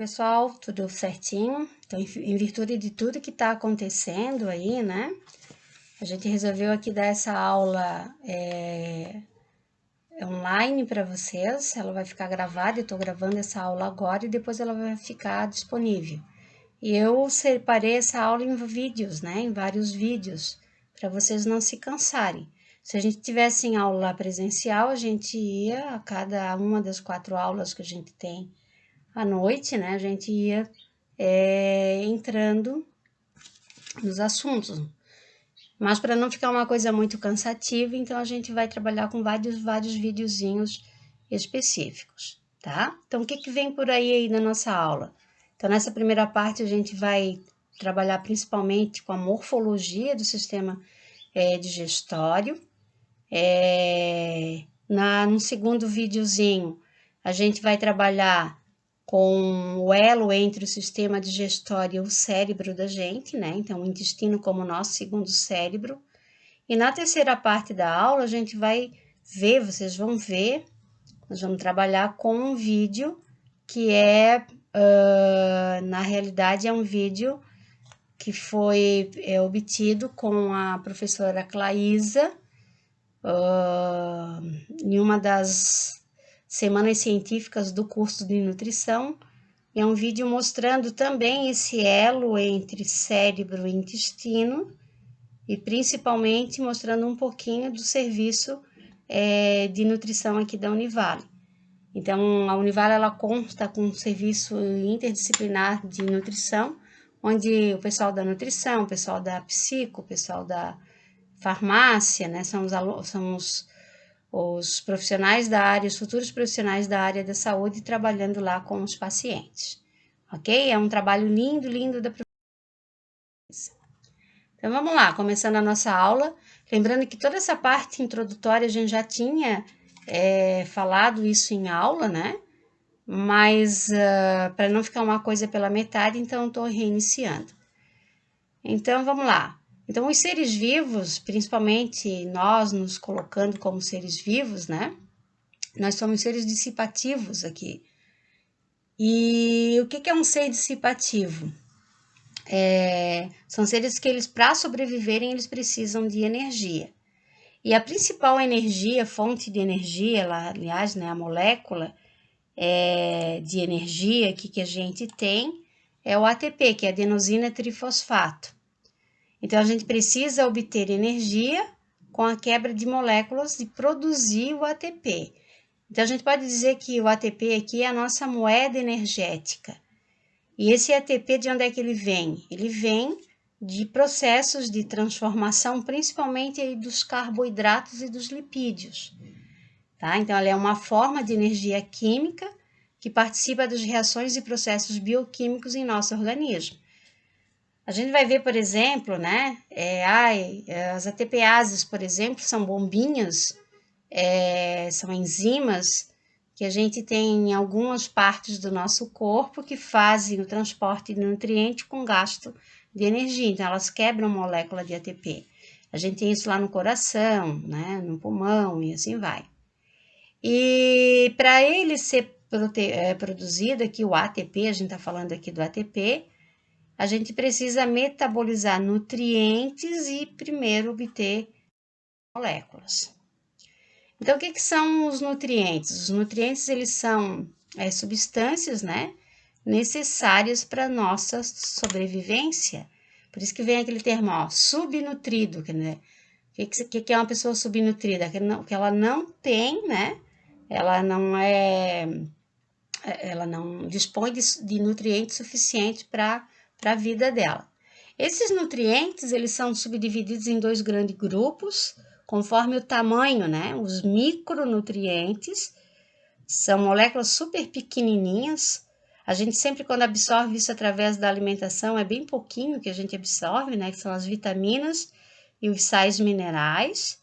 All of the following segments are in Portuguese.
Pessoal, tudo certinho? Então, em virtude de tudo que está acontecendo aí, né? A gente resolveu aqui dar essa aula online para vocês. Ela vai ficar gravada, eu estou gravando essa aula agora e depois ela vai ficar disponível. E eu separei essa aula em vídeos, né? Em vários vídeos, para vocês não se cansarem. Se a gente tivesse em aula presencial, a gente ia a cada uma das 4 aulas que a gente tem à noite, né? A gente ia entrando nos assuntos. Mas para não ficar uma coisa muito cansativa, então a gente vai trabalhar com vários videozinhos específicos, tá? Então, o que vem por aí na nossa aula? Então, nessa primeira parte, a gente vai trabalhar principalmente com a morfologia do sistema digestório. No segundo videozinho, a gente vai trabalhar com o elo entre o sistema digestório e o cérebro da gente, né? Então, o intestino como nosso segundo cérebro. E na terceira parte da aula, a gente vai ver, vocês vão ver, nós vamos trabalhar com um vídeo que na realidade, é um vídeo que foi obtido com a professora Claísa, em uma das semanas científicas do curso de nutrição. É um vídeo mostrando também esse elo entre cérebro e intestino e principalmente mostrando um pouquinho do serviço de nutrição aqui da Univale. Então, a Univale ela consta com um serviço interdisciplinar de nutrição, onde o pessoal da nutrição, o pessoal da psico, o pessoal da farmácia, né, são os profissionais da área, os futuros profissionais da área da saúde trabalhando lá com os pacientes, ok? É um trabalho lindo da professora. Então, vamos lá, começando a nossa aula. Lembrando que toda essa parte introdutória a gente já tinha falado isso em aula, né? Mas para não ficar uma coisa pela metade, então estou reiniciando. Então, vamos lá. Então, os seres vivos, principalmente nós nos colocando como seres vivos, né? Nós somos seres dissipativos aqui. E o que é um ser dissipativo? São seres que eles, para sobreviverem, eles precisam de energia. E a principal energia, fonte de energia, aliás, né, a molécula de energia que a gente tem é o ATP, que é adenosina trifosfato. Então, a gente precisa obter energia com a quebra de moléculas e produzir o ATP. Então, a gente pode dizer que o ATP aqui é a nossa moeda energética. E esse ATP, de onde é que ele vem? Ele vem de processos de transformação, principalmente aí dos carboidratos e dos lipídios. Tá? Então, ela é uma forma de energia química que participa das reações e processos bioquímicos em nosso organismo. A gente vai ver, por exemplo, né, as ATPases, por exemplo, são bombinhas, são enzimas que a gente tem em algumas partes do nosso corpo que fazem o transporte de nutriente com gasto de energia. Então, elas quebram molécula de ATP. A gente tem isso lá no coração, né, no pulmão e assim vai. E para ele ser produzido aqui, o ATP, a gente está falando aqui do ATP, a gente precisa metabolizar nutrientes e primeiro obter moléculas. Então, o que são os nutrientes? Os nutrientes, eles são substâncias, né, necessárias para a nossa sobrevivência. Por isso que vem aquele termo, ó, subnutrido, né? O que é uma pessoa subnutrida? Que ela não tem, né, ela não dispõe de nutrientes suficientes para a vida dela. Esses nutrientes, eles são subdivididos em 2 grandes grupos, conforme o tamanho, né? Os micronutrientes são moléculas super pequenininhas. A gente sempre, quando absorve isso através da alimentação, é bem pouquinho que a gente absorve, né? Que são as vitaminas e os sais minerais.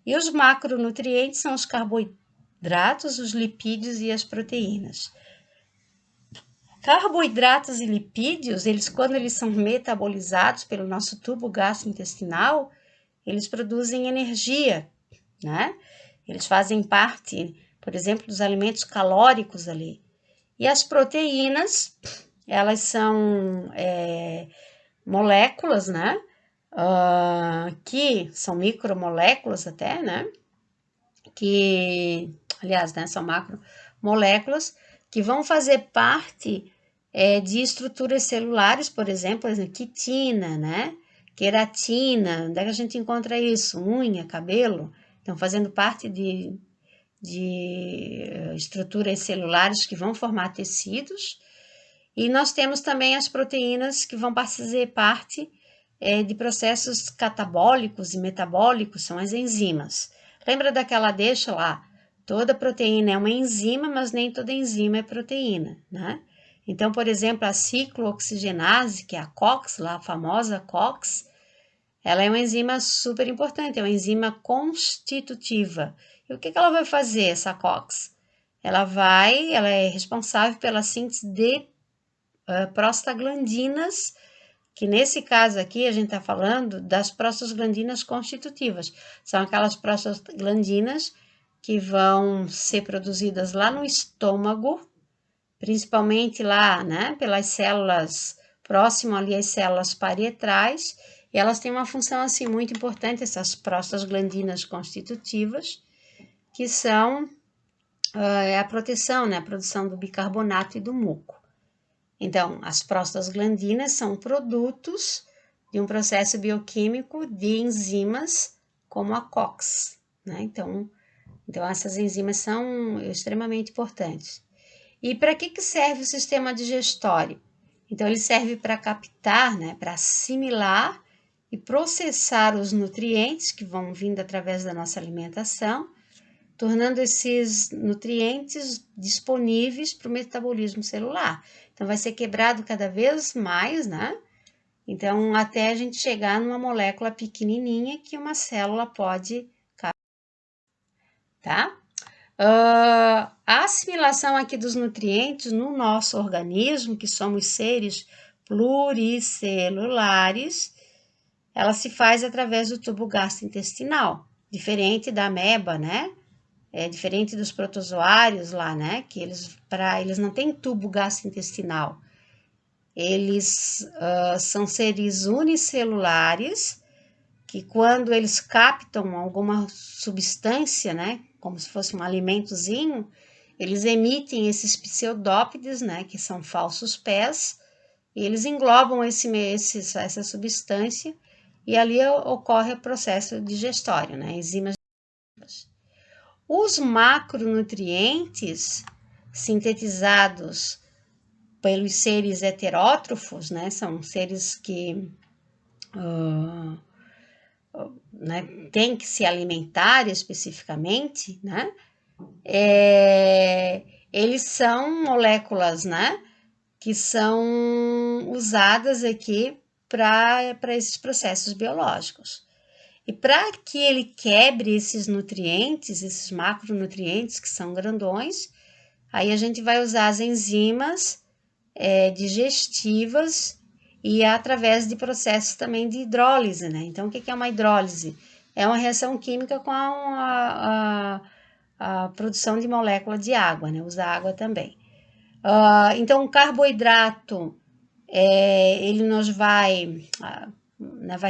E os macronutrientes são os carboidratos, os lipídios e as proteínas. Carboidratos e lipídios, quando eles são metabolizados pelo nosso tubo gastrointestinal, eles produzem energia, né? Eles fazem parte, por exemplo, dos alimentos calóricos ali. E as proteínas, elas são moléculas, né? Que são micromoléculas até, né? Que, aliás, né, são macromoléculas que vão fazer parte de estruturas celulares, por exemplo, quitina, né? Queratina, onde é que a gente encontra isso? Unha, cabelo, então fazendo parte de estruturas celulares que vão formar tecidos. E nós temos também as proteínas que vão fazer parte de processos catabólicos e metabólicos, são as enzimas. Lembra daquela deixa lá? Toda proteína é uma enzima, mas nem toda enzima é proteína, né? Então, por exemplo, a ciclooxigenase, que é a COX, lá a famosa COX, ela é uma enzima super importante, é uma enzima constitutiva. E o que ela vai fazer, essa COX? Ela é responsável pela síntese de prostaglandinas, que nesse caso aqui a gente está falando das prostaglandinas constitutivas. São aquelas prostaglandinas que vão ser produzidas lá no estômago, principalmente lá, né, pelas células próximo ali às células parietrais, e elas têm uma função assim muito importante, essas prostaglandinas constitutivas, que são a proteção, né, a produção do bicarbonato e do muco. Então, as prostaglandinas são produtos de um processo bioquímico de enzimas como a COX, né? Então essas enzimas são extremamente importantes. E para que serve o sistema digestório? Então, ele serve para captar, né, para assimilar e processar os nutrientes que vão vindo através da nossa alimentação, tornando esses nutrientes disponíveis para o metabolismo celular. Então, vai ser quebrado cada vez mais, né? Então, até a gente chegar numa molécula pequenininha que uma célula pode captar, tá? A assimilação aqui dos nutrientes no nosso organismo, que somos seres pluricelulares, ela se faz através do tubo gastrointestinal, diferente da ameba, né? É diferente dos protozoários lá, né? Que eles não têm tubo gastrointestinal. Eles são seres unicelulares que quando eles captam alguma substância, né? Como se fosse um alimentozinho, eles emitem esses pseudópodes, né? Que são falsos pés, e eles englobam essa substância e ali ocorre o processo digestório, né? Enzimas. Os macronutrientes sintetizados pelos seres heterótrofos, né, são seres que né, têm que se alimentar especificamente, né, eles são moléculas, né, que são usadas aqui para esses processos biológicos. E para que ele quebre esses nutrientes, esses macronutrientes que são grandões, aí a gente vai usar as enzimas digestivas e através de processos também de hidrólise, né? Então, o que é uma hidrólise? É uma reação química com a produção de molécula de água, né? Usa água também. Então, o carboidrato, ele nos vai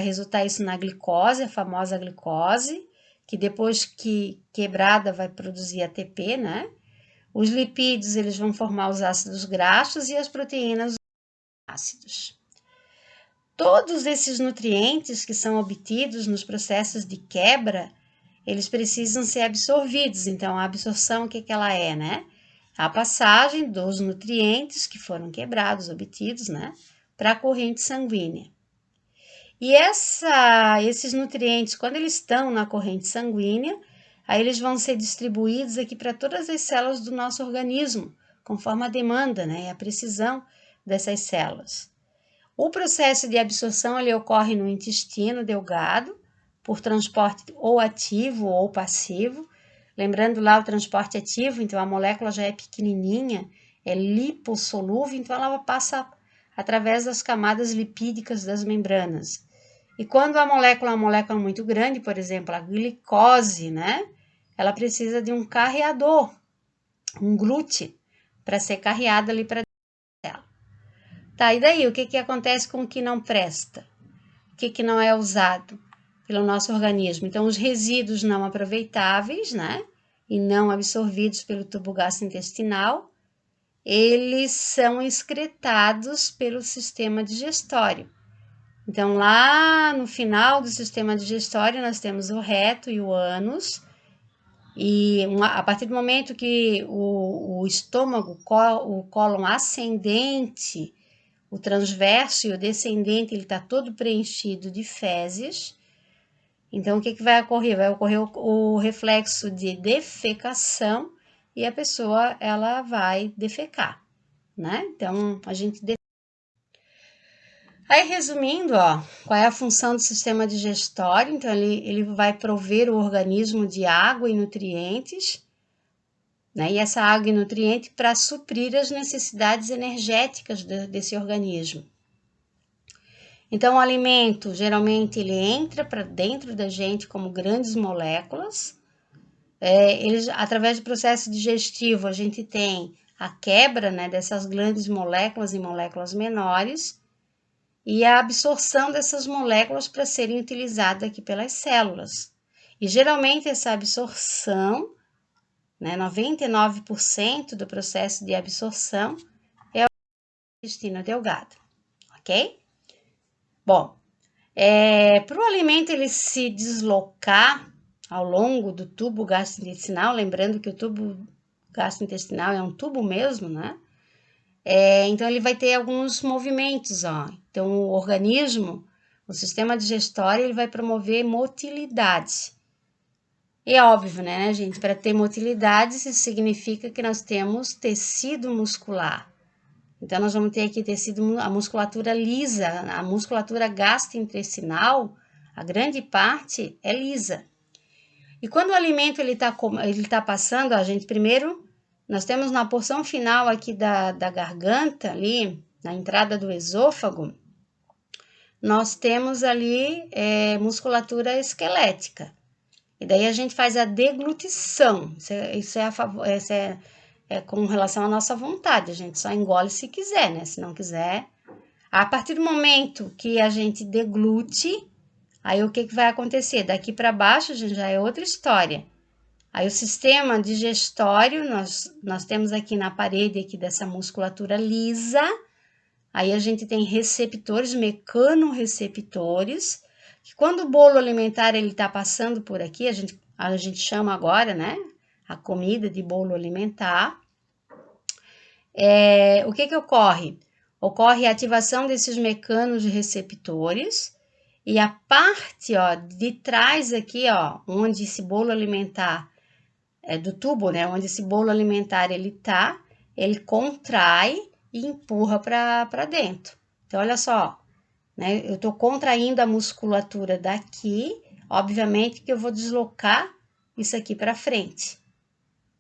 resultar isso na glicose, a famosa glicose, que depois que quebrada vai produzir ATP, né? Os lipídios, eles vão formar os ácidos graxos e as proteínas, os ácidos. Todos esses nutrientes que são obtidos nos processos de quebra, eles precisam ser absorvidos. Então, a absorção, o que ela é, né? A passagem dos nutrientes que foram quebrados, obtidos, né? Para a corrente sanguínea. E esses nutrientes, quando eles estão na corrente sanguínea, aí eles vão ser distribuídos aqui para todas as células do nosso organismo, conforme a demanda, né, e a precisão dessas células. O processo de absorção ele ocorre no intestino delgado, por transporte ou ativo ou passivo. Lembrando lá o transporte ativo, então a molécula já é pequenininha, é lipossolúvel, então ela passa através das camadas lipídicas das membranas. E quando a molécula é uma molécula muito grande, por exemplo, a glicose, né? Ela precisa de um carreador, um glúten, para ser carreado ali para dentro dela. Tá, e daí, o que acontece com o que não presta? O que não é usado pelo nosso organismo? Então, os resíduos não aproveitáveis, né? E não absorvidos pelo tubo gastrointestinal, eles são excretados pelo sistema digestório. Então, lá no final do sistema digestório, nós temos o reto e o ânus. E a partir do momento que o estômago, o cólon ascendente, o transverso e o descendente, ele está todo preenchido de fezes. Então, o que vai ocorrer? Vai ocorrer o reflexo de defecação e a pessoa, ela vai defecar, né? Então, a gente... Aí, resumindo, ó, qual é a função do sistema digestório? Então, ele vai prover o organismo de água e nutrientes, né? E essa água e nutriente para suprir as necessidades energéticas desse organismo. Então, o alimento, geralmente, ele entra para dentro da gente como grandes moléculas. Através do processo digestivo, a gente tem a quebra, né, dessas grandes moléculas em moléculas menores e a absorção dessas moléculas para serem utilizadas aqui pelas células. E, geralmente, essa absorção, né, 99% do processo de absorção é o intestino delgado, ok? Bom, para o alimento ele se deslocar ao longo do tubo gastrointestinal, lembrando que o tubo gastrointestinal é um tubo mesmo, né? Então, ele vai ter alguns movimentos, ó. Então, o organismo, o sistema digestório, ele vai promover motilidade. E é óbvio, né, gente? Para ter motilidade, isso significa que nós temos tecido muscular. Então, nós vamos ter aqui tecido, a musculatura lisa, a musculatura gastrointestinal, a grande parte é lisa. E quando o alimento ele tá passando, a gente primeiro, nós temos na porção final aqui da garganta, ali, na entrada do esôfago, nós temos ali musculatura esquelética. E daí a gente faz a deglutição, isso é com relação à nossa vontade, a gente só engole se quiser, né? Se não quiser. A partir do momento que a gente deglute, aí o que vai acontecer? Daqui para baixo, gente, já é outra história. Aí o sistema digestório, nós temos aqui na parede aqui dessa musculatura lisa, aí a gente tem receptores, mecanorreceptores, que quando o bolo alimentar ele está passando por aqui, a gente chama agora, né, a comida de bolo alimentar. O que ocorre? Ocorre a ativação desses mecanorreceptores e a parte, ó, de trás aqui, ó, onde esse bolo alimentar do tubo, né, onde esse bolo alimentar ele contrai e empurra para dentro. Então, olha só, né, eu tô contraindo a musculatura daqui, obviamente que eu vou deslocar isso aqui para frente,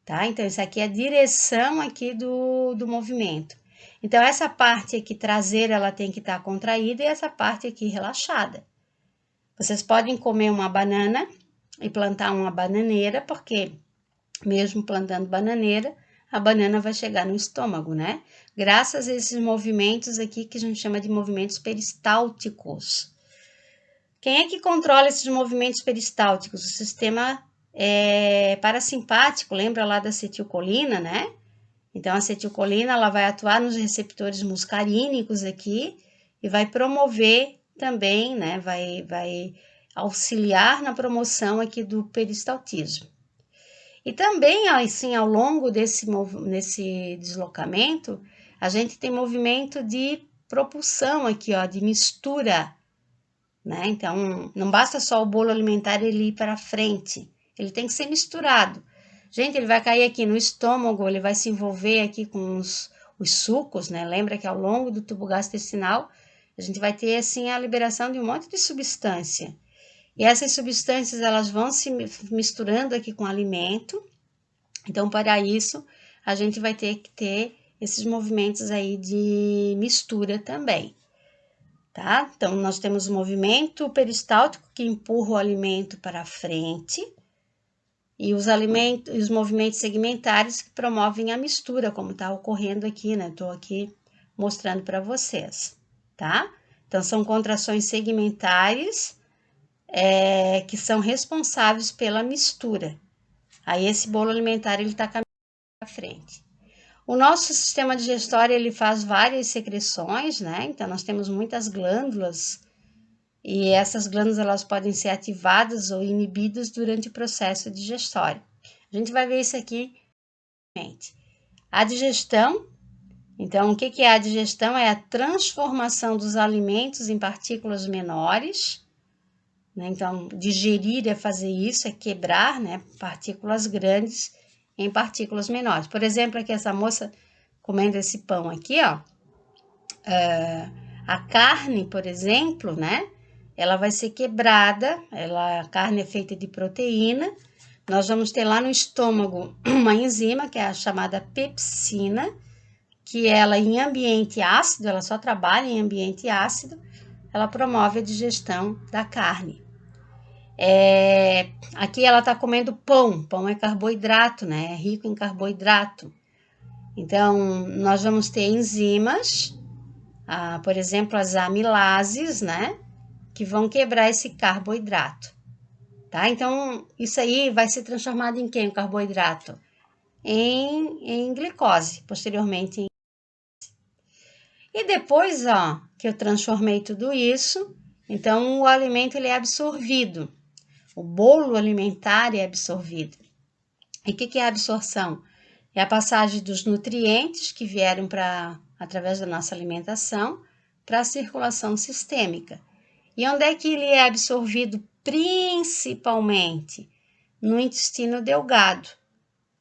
tá? Então, isso aqui é a direção aqui do movimento. Então, essa parte aqui traseira, ela tem que estar contraída e essa parte aqui relaxada. Vocês podem comer uma banana e plantar uma bananeira, porque mesmo plantando bananeira, a banana vai chegar no estômago, né? Graças a esses movimentos aqui que a gente chama de movimentos peristálticos. Quem é que controla esses movimentos peristálticos? O sistema parasimpático, lembra lá da acetilcolina, né? Então, a acetilcolina, ela vai atuar nos receptores muscarínicos aqui e vai promover também, né? Vai auxiliar na promoção aqui do peristaltismo. E também, assim, ao longo desse deslocamento, a gente tem movimento de propulsão aqui, ó, de mistura, né? Então, não basta só o bolo alimentar ele ir para frente, ele tem que ser misturado. Gente, ele vai cair aqui no estômago, ele vai se envolver aqui com os sucos, né? Lembra que ao longo do tubo gastrointestinal, a gente vai ter, assim, a liberação de um monte de substância. E essas substâncias, elas vão se misturando aqui com o alimento. Então, para isso, a gente vai ter que ter esses movimentos aí de mistura também, tá? Então, nós temos o movimento peristáltico que empurra o alimento para frente, e os alimentos, os movimentos segmentares que promovem a mistura, como está ocorrendo aqui, né? Estou aqui mostrando para vocês, tá? Então, são contrações segmentares que são responsáveis pela mistura. Aí, esse bolo alimentar, ele está caminhando para frente. O nosso sistema digestório, ele faz várias secreções, né? Então, nós temos muitas glândulas e essas glândulas, elas podem ser ativadas ou inibidas durante o processo digestório. A gente vai ver isso aqui. A digestão, então, o que é a digestão? É a transformação dos alimentos em partículas menores, né? Então, digerir é fazer isso, é quebrar, né, partículas grandes em partículas menores. Por exemplo, aqui essa moça comendo esse pão aqui, ó, a carne, por exemplo, né, ela vai ser quebrada, a carne é feita de proteína, nós vamos ter lá no estômago uma enzima, que é a chamada pepsina, que ela em ambiente ácido, ela só trabalha em ambiente ácido, ela promove a digestão da carne. Aqui ela está comendo pão, pão é carboidrato, né? É rico em carboidrato. Então, nós vamos ter enzimas, por exemplo, as amilases, né? Que vão quebrar esse carboidrato, tá? Então, isso aí vai ser transformado em quê? O carboidrato? Em glicose, posteriormente. E depois, ó, que eu transformei tudo isso, então o alimento ele é absorvido. O bolo alimentar é absorvido. E o que é a absorção? É a passagem dos nutrientes que vieram através da nossa alimentação para a circulação sistêmica. E onde é que ele é absorvido? Principalmente no intestino delgado,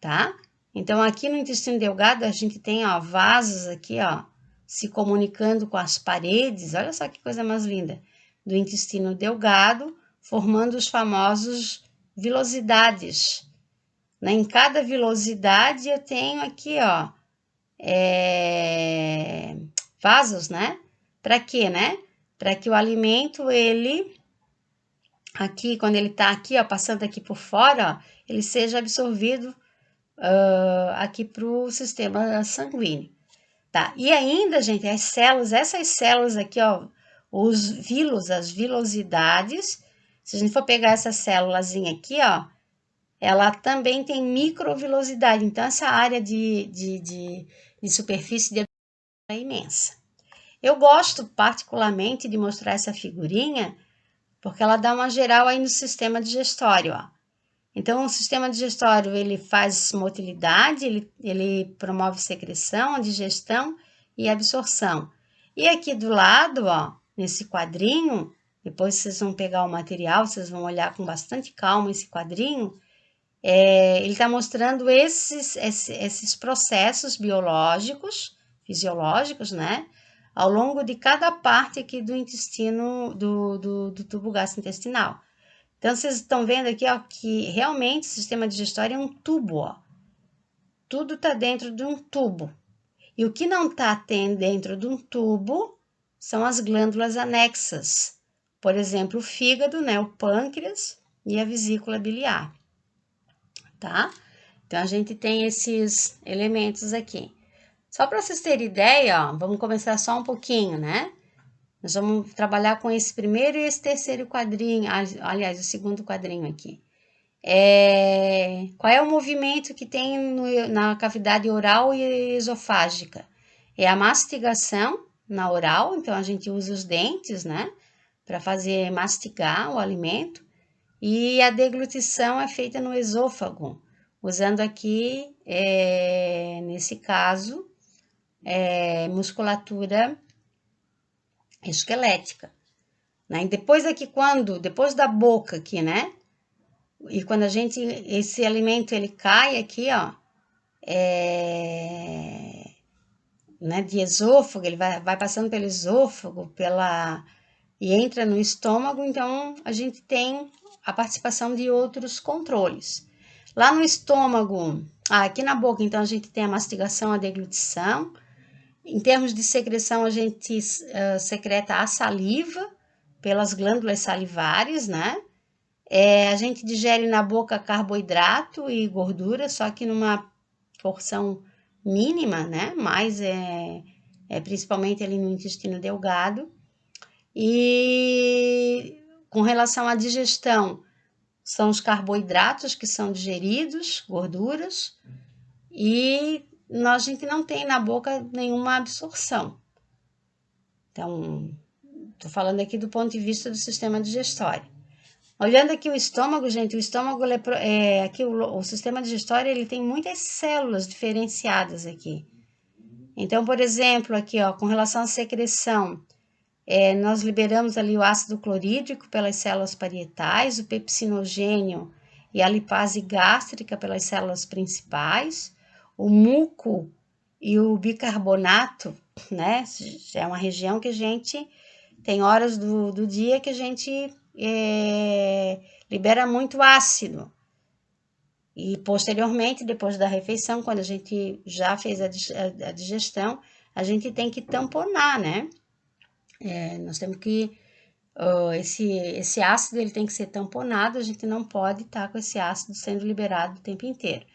tá? Então, aqui no intestino delgado, a gente tem, ó, vasos aqui, ó, se comunicando com as paredes, olha só que coisa mais linda, do intestino delgado, formando os famosos vilosidades. Em cada vilosidade eu tenho aqui, ó, vasos, né? Para quê, né? Para que o alimento, ele, aqui, quando ele tá aqui, ó, passando aqui por fora, ó, ele seja absorvido aqui para o sistema sanguíneo. Tá? E ainda, gente, as células, essas células aqui, ó, os vilos, as vilosidades, se a gente for pegar essa célulazinha aqui, ó, ela também tem microvilosidade. Então, essa área de superfície de é imensa. Eu gosto particularmente de mostrar essa figurinha, porque ela dá uma geral aí no sistema digestório, ó. Então, o sistema digestório, ele faz motilidade, ele promove secreção, digestão e absorção. E aqui do lado, ó, nesse quadrinho, depois vocês vão pegar o material, vocês vão olhar com bastante calma esse quadrinho, ele está mostrando esses processos biológicos, fisiológicos, né? Ao longo de cada parte aqui do intestino, do tubo gastrointestinal. Então, vocês estão vendo aqui, ó, que realmente o sistema digestório é um tubo, ó. Tudo está dentro de um tubo. E o que não está dentro de um tubo são as glândulas anexas. Por exemplo, o fígado, né, o pâncreas e a vesícula biliar, tá? Então, a gente tem esses elementos aqui. Só para vocês terem ideia, ó, vamos começar só um pouquinho, né? Nós vamos trabalhar com esse primeiro e esse terceiro quadrinho, aliás, o segundo quadrinho aqui. Qual é o movimento que tem na cavidade oral e esofágica? É a mastigação na oral, então a gente usa os dentes, né, para fazer mastigar o alimento, e a deglutição é feita no esôfago, usando aqui, nesse caso, musculatura esquelética, né? E depois depois da boca aqui, né? E quando esse alimento ele cai aqui, ó, né, de esôfago, ele vai passando pelo esôfago, e entra no estômago, então a gente tem a participação de outros controles. Lá no estômago, aqui na boca, então a gente tem a mastigação, a deglutição. Em termos de secreção, a gente secreta a saliva pelas glândulas salivares, né? A gente digere na boca carboidrato e gordura, só que numa porção mínima, né? Mas principalmente ali no intestino delgado. E com relação à digestão, são os carboidratos que são digeridos, gorduras, e a gente não tem na boca nenhuma absorção. Então, estou falando aqui do ponto de vista do sistema digestório. Olhando aqui o estômago, gente, o estômago, aqui o sistema digestório, ele tem muitas células diferenciadas aqui. Então, por exemplo, aqui, ó, com relação à secreção, nós liberamos ali o ácido clorídrico pelas células parietais, o pepsinogênio e a lipase gástrica pelas células principais, o muco e o bicarbonato, né? É uma região que a gente tem horas do dia que a gente libera muito ácido. E posteriormente, depois da refeição, quando a gente já fez a digestão, a gente tem que tamponar, né? Nós temos que esse ácido ele tem que ser tamponado, a gente não pode estar com esse ácido sendo liberado o tempo inteiro.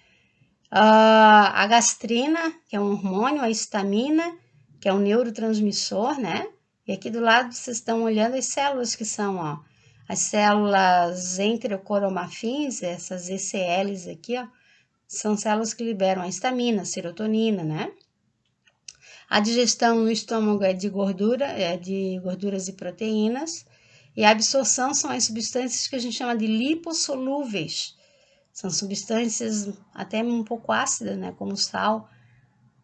A gastrina, que é um hormônio, a histamina, que é um neurotransmissor, né? E aqui do lado vocês estão olhando as células que são, ó, as células enterocoromafins, essas ECLs aqui, ó, são células que liberam a histamina, a serotonina, né? A digestão no estômago é de gorduras e proteínas. E a absorção são as substâncias que a gente chama de lipossolúveis. São substâncias até um pouco ácidas, né? Como sal,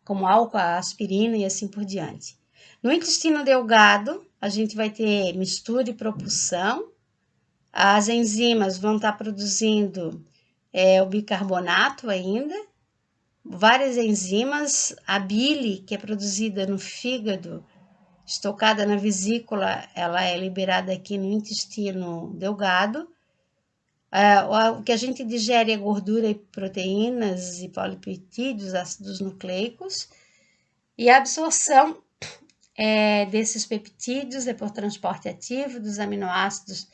como álcool, a aspirina e assim por diante. No intestino delgado, a gente vai ter mistura e propulsão. As enzimas vão estar produzindo o bicarbonato ainda. Várias enzimas, a bile, que é produzida no fígado, estocada na vesícula, ela é liberada aqui no intestino delgado. O que a gente digere é gordura e proteínas e polipeptídeos, ácidos nucleicos. E a absorção desses peptídeos é por transporte ativo, dos aminoácidos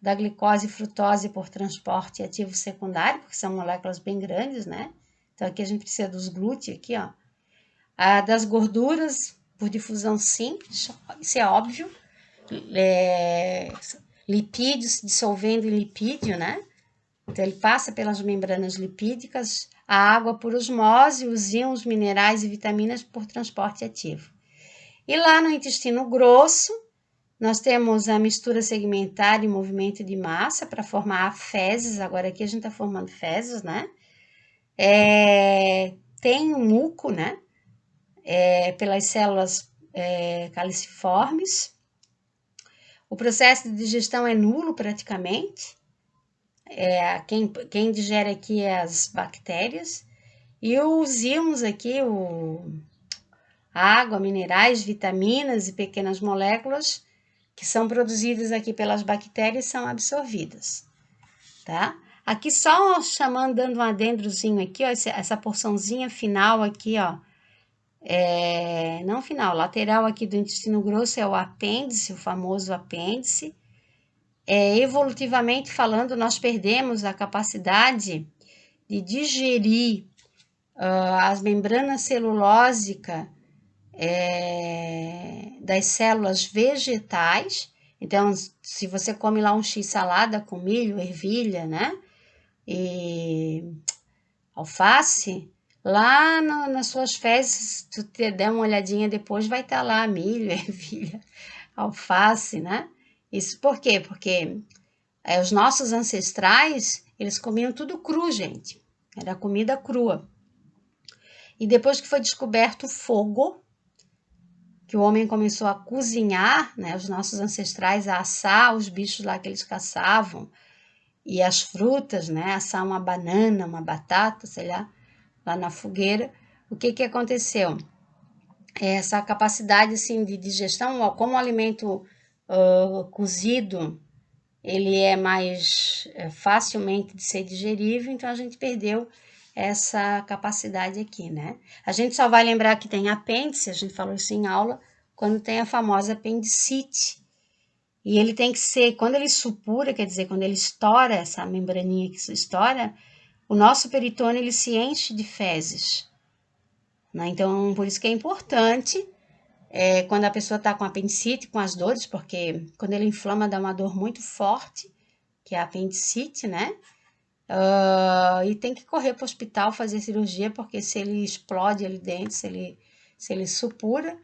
da glicose e frutose por transporte ativo secundário, porque são moléculas bem grandes, né? Então, aqui a gente precisa dos glúteos, aqui, ó. Das gorduras, por difusão simples, isso é óbvio. Lipídios dissolvendo em lipídio, né? Então, ele passa pelas membranas lipídicas, a água por osmose, os íons, minerais e vitaminas por transporte ativo. E lá no intestino grosso, nós temos a mistura segmentar e movimento de massa para formar fezes. Agora aqui a gente está formando fezes, né? Tem o muco, né? Pelas células caliciformes. O processo de digestão é nulo praticamente. Quem digere aqui é as bactérias. E os íons aqui, água, minerais, vitaminas e pequenas moléculas que são produzidas aqui pelas bactérias são absorvidas, tá? Aqui só chamando, dando um adendrozinho aqui, ó, essa porçãozinha final aqui, ó, não final, lateral aqui do intestino grosso é o apêndice, o famoso apêndice. Evolutivamente falando, nós perdemos a capacidade de digerir as membranas celulósicas das células vegetais. Então, se você come lá um x-salada com milho, ervilha, né? E alface, lá nas suas fezes, se tu der uma olhadinha depois, vai estar lá milho, ervilha, alface, né? Isso por quê? Porque os nossos ancestrais, eles comiam tudo cru, gente. Era comida crua. E depois que foi descoberto o fogo, que o homem começou a cozinhar, né, os nossos ancestrais a assar os bichos lá que eles caçavam, e as frutas, né, assar uma banana, uma batata, sei lá na fogueira, o que aconteceu? Essa capacidade, assim, de digestão, como o alimento cozido, ele é mais facilmente de ser digerível, então a gente perdeu essa capacidade aqui, né? A gente só vai lembrar que tem apêndice, a gente falou isso em aula, quando tem a famosa apendicite, E ele tem que ser, quando ele supura, quer dizer, quando ele estoura, essa membraninha que se estoura, o nosso peritônio ele se enche de fezes, né? Então, por isso que é importante, quando a pessoa está com apendicite, com as dores, porque quando ele inflama dá uma dor muito forte, que é a apendicite, né? E tem que correr para o hospital fazer cirurgia, porque se ele explode ali dentro, se ele supura,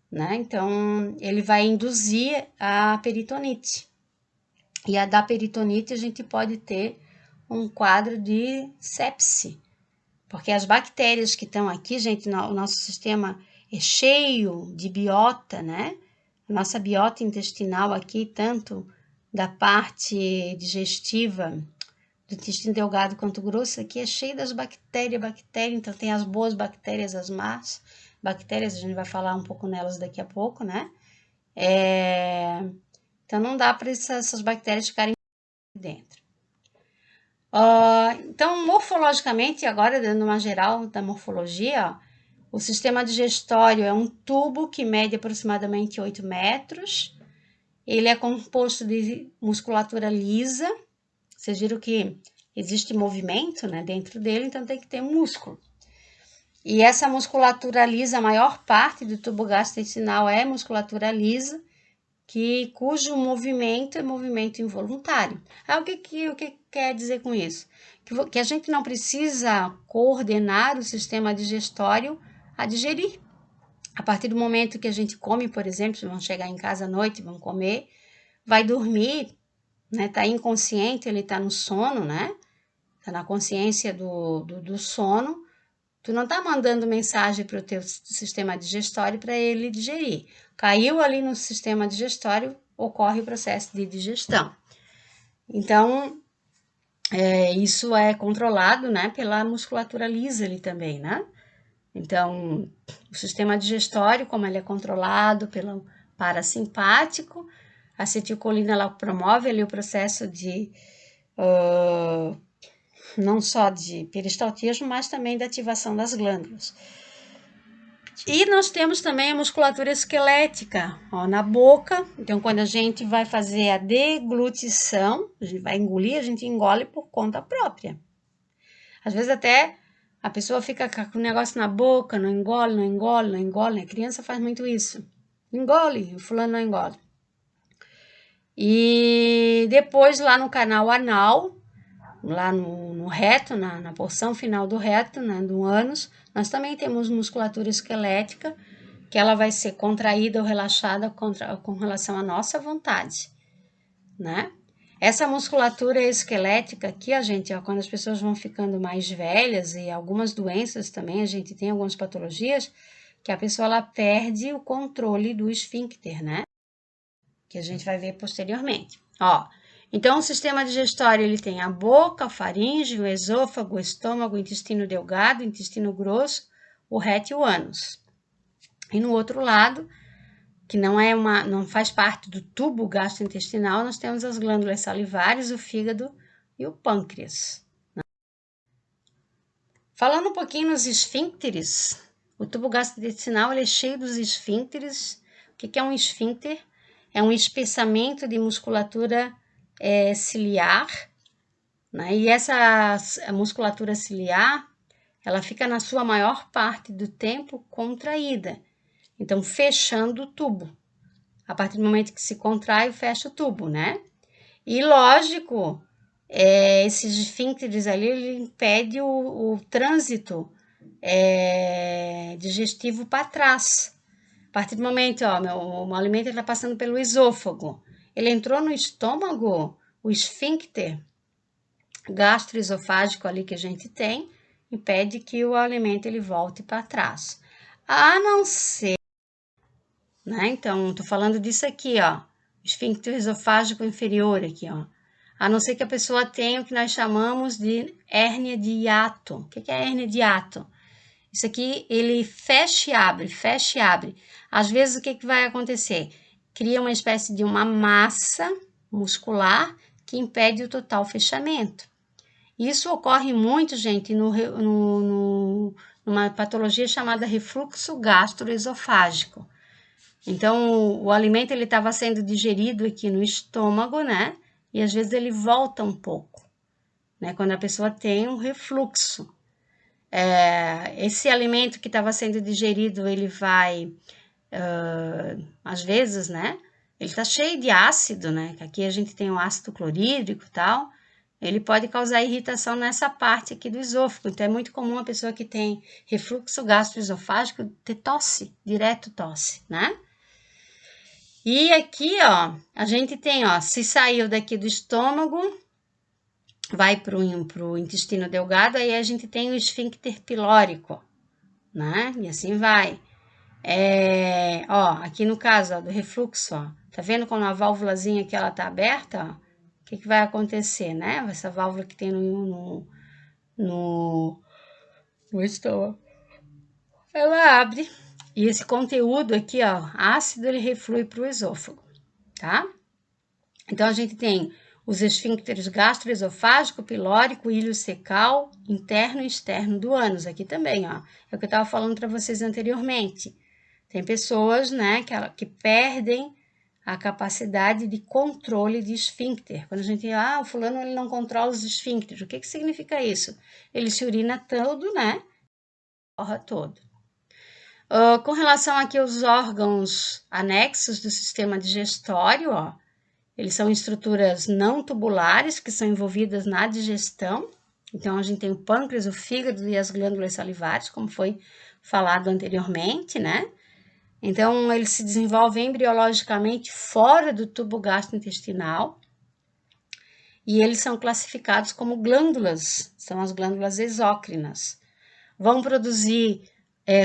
né? Então, ele vai induzir a peritonite. E a da peritonite a gente pode ter um quadro de sepse, porque as bactérias que estão aqui, gente, o nosso sistema é cheio de biota, né? A nossa biota intestinal aqui, tanto da parte digestiva, do intestino delgado quanto grosso, aqui é cheio das bactérias, então tem as boas bactérias, as más bactérias, a gente vai falar um pouco nelas daqui a pouco, né? Então não dá para essas bactérias ficarem dentro. Então, morfologicamente, agora dando uma geral da morfologia, ó, o sistema digestório é um tubo que mede aproximadamente 8 metros. Ele é composto de musculatura lisa. Vocês viram que existe movimento, né, dentro dele, então tem que ter músculo. E essa musculatura lisa, a maior parte do tubo gastrointestinal é musculatura lisa, cujo movimento é movimento involuntário. O que quer dizer com isso? Que a gente não precisa coordenar o sistema digestório a digerir. A partir do momento que a gente come, por exemplo, vamos chegar em casa à noite, vamos comer, vai dormir, né? Tá inconsciente, ele tá no sono, né? Tá na consciência do sono. Tu não tá mandando mensagem para o teu sistema digestório para ele digerir. Caiu ali no sistema digestório, ocorre o processo de digestão. Então, isso é controlado, né, pela musculatura lisa ali também, né? Então, o sistema digestório, como ele é controlado pelo parasimpático, a acetilcolina ela promove ali o processo de não só de peristaltismo, mas também da ativação das glândulas. E nós temos também a musculatura esquelética, ó, na boca. Então, quando a gente vai fazer a deglutição, a gente vai engolir, a gente engole por conta própria. Às vezes até a pessoa fica com o negócio na boca, não engole, não engole, não engole. A criança faz muito isso. Engole, o fulano não engole. E depois lá no canal anal, lá no reto, na porção final do reto, né, do ânus, nós também temos musculatura esquelética, que ela vai ser contraída ou relaxada com relação à nossa vontade, né? Essa musculatura esquelética aqui, a gente, ó, quando as pessoas vão ficando mais velhas e algumas doenças também, a gente tem algumas patologias, que a pessoa ela perde o controle do esfíncter, né? Que a gente vai ver posteriormente. Ó, então o sistema digestório ele tem a boca, a faringe, o esôfago, o estômago, o intestino delgado, o intestino grosso, o reto e o ânus. E no outro lado, que não faz parte do tubo gastrointestinal, nós temos as glândulas salivares, o fígado e o pâncreas. Falando um pouquinho nos esfíncteres, o tubo gastrointestinal ele é cheio dos esfíncteres. O que é um esfíncter? É um espessamento de musculatura ciliar, né? E essa musculatura ciliar, ela fica na sua maior parte do tempo contraída, então fechando o tubo. A partir do momento que se contrai, fecha o tubo, né? E lógico, esses esfíncteres ali, ele impede o trânsito digestivo para trás. A partir do momento, ó, o alimento está passando pelo esôfago, ele entrou no estômago, o esfíncter gastroesofágico ali que a gente tem, impede que o alimento ele volte para trás. A não ser, né? Então, tô falando disso aqui, ó, esfíncter esofágico inferior aqui, ó. A não ser que a pessoa tenha o que nós chamamos de hérnia de hiato. O que é hérnia de hiato? Isso aqui, ele fecha e abre, fecha e abre. Às vezes, o que vai acontecer? Cria uma espécie de uma massa muscular que impede o total fechamento. Isso ocorre muito, gente, numa patologia chamada refluxo gastroesofágico. Então, o alimento ele estava sendo digerido aqui no estômago, né? E às vezes ele volta um pouco, né? Quando a pessoa tem um refluxo. Esse alimento que estava sendo digerido, ele vai, às vezes, né? Ele está cheio de ácido, né? Que aqui a gente tem o ácido clorídrico e tal. Ele pode causar irritação nessa parte aqui do esôfago. Então, é muito comum a pessoa que tem refluxo gastroesofágico ter tosse, direto tosse, né? E aqui, ó, a gente tem, ó, se saiu daqui do estômago, vai para o intestino delgado, aí a gente tem o esfíncter pilórico, né? E assim vai. Ó, aqui no caso, ó, do refluxo, ó, tá vendo quando a válvulazinha aqui ela tá aberta, ó? O que que vai acontecer, né? Essa válvula que tem no estômago, ela abre e esse conteúdo aqui, ó, ácido, ele reflui para o esôfago, tá? Então, a gente tem os esfíncteres gastroesofágico, pilórico, iliocecal, interno e externo do ânus. Aqui também, ó. É o que eu estava falando para vocês anteriormente. Tem pessoas, né, que perdem a capacidade de controle de esfíncter. Quando a gente, o fulano ele não controla os esfíncteres. O que que significa isso? Ele se urina todo, né? Corra todo. Com relação aqui aos órgãos anexos do sistema digestório, ó, eles são estruturas não tubulares que são envolvidas na digestão. Então, a gente tem o pâncreas, o fígado e as glândulas salivares, como foi falado anteriormente, né? Então, eles se desenvolvem embriologicamente fora do tubo gastrointestinal e eles são classificados como glândulas, são as glândulas exócrinas. Vão produzir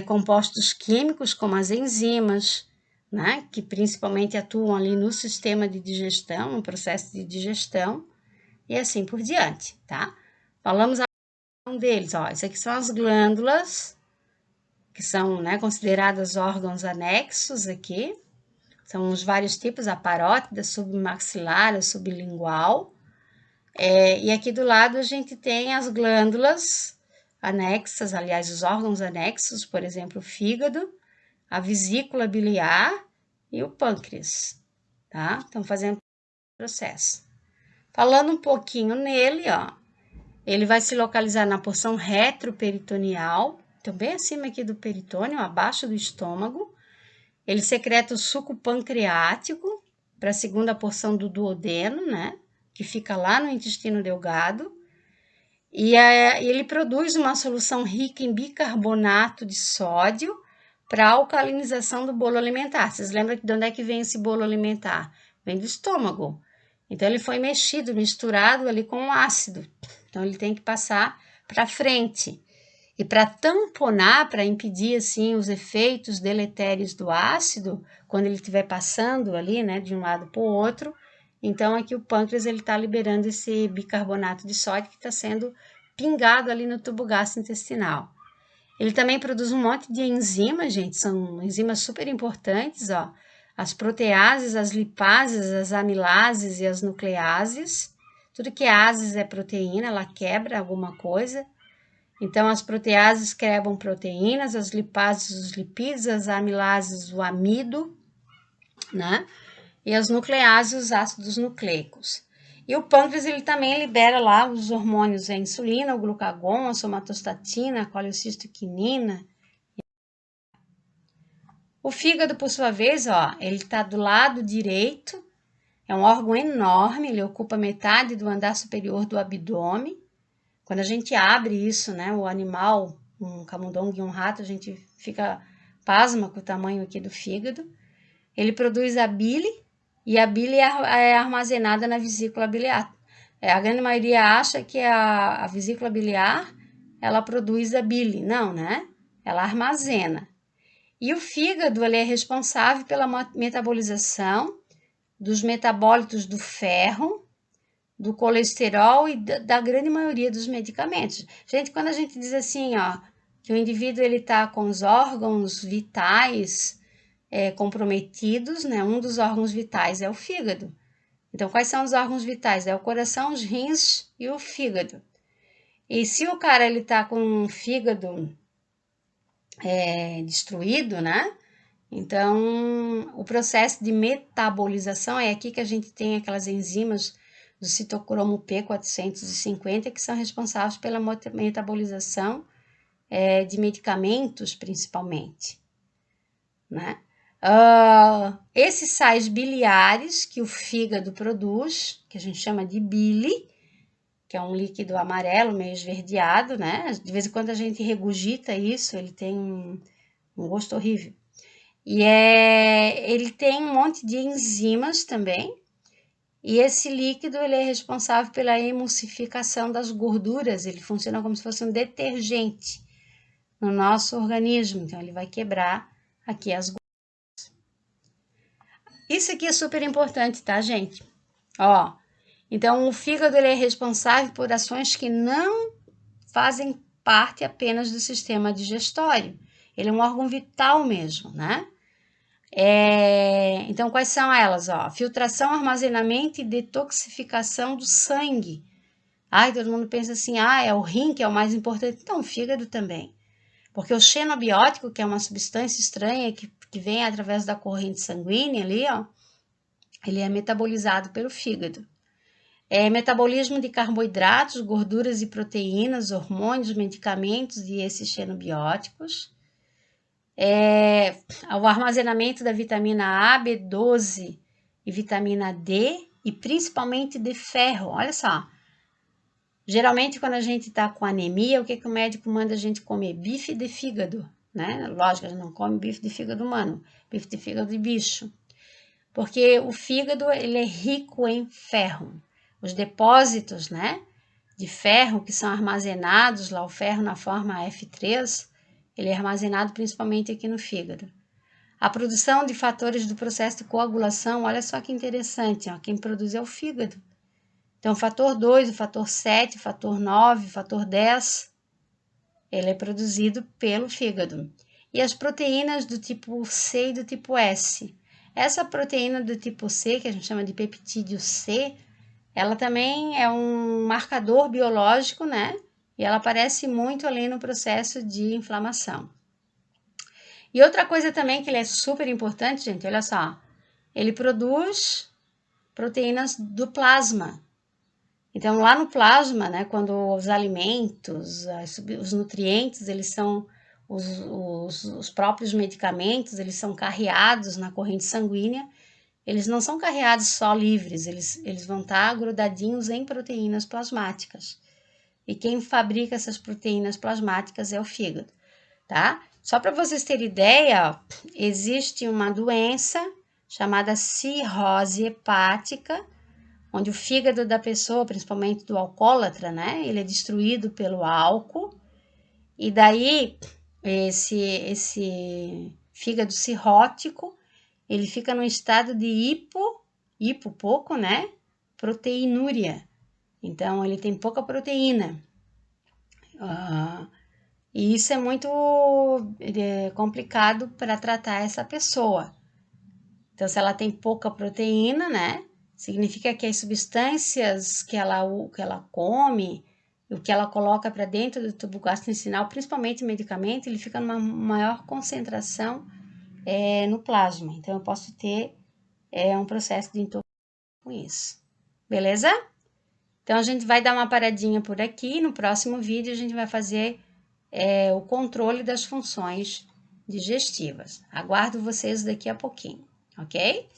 compostos químicos como as enzimas, né, que principalmente atuam ali no sistema de digestão, no processo de digestão, e assim por diante, tá? Falamos um deles, ó, isso aqui são as glândulas, que são, né, consideradas órgãos anexos aqui, são os vários tipos, a parótida, submaxilar, a sublingual, e aqui do lado a gente tem as glândulas anexas, aliás, os órgãos anexos, por exemplo, o fígado, a vesícula biliar e o pâncreas, tá? Estão fazendo o processo. Falando um pouquinho nele, ó, ele vai se localizar na porção retroperitoneal, então bem acima aqui do peritônio, abaixo do estômago. Ele secreta o suco pancreático para a segunda porção do duodeno, né? Que fica lá no intestino delgado. E ele produz uma solução rica em bicarbonato de sódio para alcalinização do bolo alimentar. Vocês lembram de onde é que vem esse bolo alimentar? Vem do estômago. Então, ele foi mexido, misturado ali com o ácido. Então, ele tem que passar para frente. E para tamponar, para impedir assim os efeitos deletérios do ácido, quando ele estiver passando ali, né, de um lado para o outro, então aqui o pâncreas ele está liberando esse bicarbonato de sódio que está sendo pingado ali no tubo gastrointestinal. Ele também produz um monte de enzimas, gente, são enzimas super importantes, ó. As proteases, as lipases, as amilases e as nucleases. Tudo que é ases é proteína, ela quebra alguma coisa. Então, as proteases quebram proteínas, as lipases, os lipídios, as amilases, o amido, né? E as nucleases, os ácidos nucleicos. E o pâncreas, ele também libera lá os hormônios, a insulina, o glucagon, a somatostatina, a colecistoquinina. O fígado, por sua vez, ó, ele está do lado direito, é um órgão enorme, ele ocupa metade do andar superior do abdômen. Quando a gente abre isso, né, o animal, um camundongo e um rato, a gente fica pasma com o tamanho aqui do fígado. Ele produz a bile e a bile é armazenada na vesícula biliar. A grande maioria acha que a vesícula biliar, ela produz a bile. Não, né? Ela armazena. E o fígado, ele é responsável pela metabolização dos metabólitos do ferro, do colesterol e da grande maioria dos medicamentos. Gente, quando a gente diz assim, ó, que o indivíduo ele está com os órgãos vitais comprometidos, né? Um dos órgãos vitais é o fígado. Então, quais são os órgãos vitais? É o coração, os rins e o fígado. E se o cara ele tá com um fígado destruído, né? Então, o processo de metabolização é aqui que a gente tem aquelas enzimas do citocromo P450 que são responsáveis pela metabolização de medicamentos, principalmente, né? Esses sais biliares que o fígado produz, que a gente chama de bile, que é um líquido amarelo, meio esverdeado, né? De vez em quando a gente regurgita isso, ele tem um gosto horrível. E ele tem um monte de enzimas também, e esse líquido ele é responsável pela emulsificação das gorduras, ele funciona como se fosse um detergente no nosso organismo, então ele vai quebrar aqui as gorduras. Isso aqui é super importante, tá, gente? Ó, então o fígado ele é responsável por ações que não fazem parte apenas do sistema digestório, ele é um órgão vital mesmo, né? Então, quais são elas? Ó? Filtração, armazenamento e detoxificação do sangue. Ai, todo mundo pensa assim, é o rim que é o mais importante. Então, o fígado também. Porque o xenobiótico, que é uma substância estranha que vem através da corrente sanguínea ali, ó, ele é metabolizado pelo fígado. Metabolismo de carboidratos, gorduras e proteínas, hormônios, medicamentos e esses xenobióticos. O armazenamento da vitamina A, B12 e vitamina D e principalmente de ferro. Olha só, geralmente quando a gente tá com anemia, o que o médico manda a gente comer? Bife de fígado, né? Lógico, a gente não come bife de fígado humano, bife de fígado de bicho. Porque o fígado, ele é rico em ferro. Os depósitos, né, de ferro que são armazenados, lá o ferro na forma F3, ele é armazenado principalmente aqui no fígado. A produção de fatores do processo de coagulação, olha só que interessante, ó, quem produz é o fígado. Então, o fator 2, o fator 7, o fator 9, o fator 10, ele é produzido pelo fígado. E as proteínas do tipo C e do tipo S. Essa proteína do tipo C, que a gente chama de peptídeo C, ela também é um marcador biológico, né? E ela aparece muito ali no processo de inflamação. E outra coisa também que ele é super importante, gente, olha só. Ele produz proteínas do plasma. Então, lá no plasma, né, quando os alimentos, os nutrientes, eles são os próprios medicamentos, eles são carreados na corrente sanguínea, eles não são carreados só livres, eles vão estar grudadinhos em proteínas plasmáticas. E quem fabrica essas proteínas plasmáticas é o fígado, tá? Só para vocês terem ideia, ó, existe uma doença chamada cirrose hepática, onde o fígado da pessoa, principalmente do alcoólatra, né, ele é destruído pelo álcool, e daí esse fígado cirrótico, ele fica num estado de hipo pouco, né, proteinúria. Então, ele tem pouca proteína. E isso é muito complicado para tratar essa pessoa. Então, se ela tem pouca proteína, né? Significa que as substâncias que ela come, o que ela coloca para dentro do tubo gastrointestinal, principalmente medicamento, ele fica numa maior concentração no plasma. Então, eu posso ter um processo de intoxicação com isso. Beleza? Então, a gente vai dar uma paradinha por aqui. No próximo vídeo, a gente vai fazer o controle das funções digestivas. Aguardo vocês daqui a pouquinho, ok?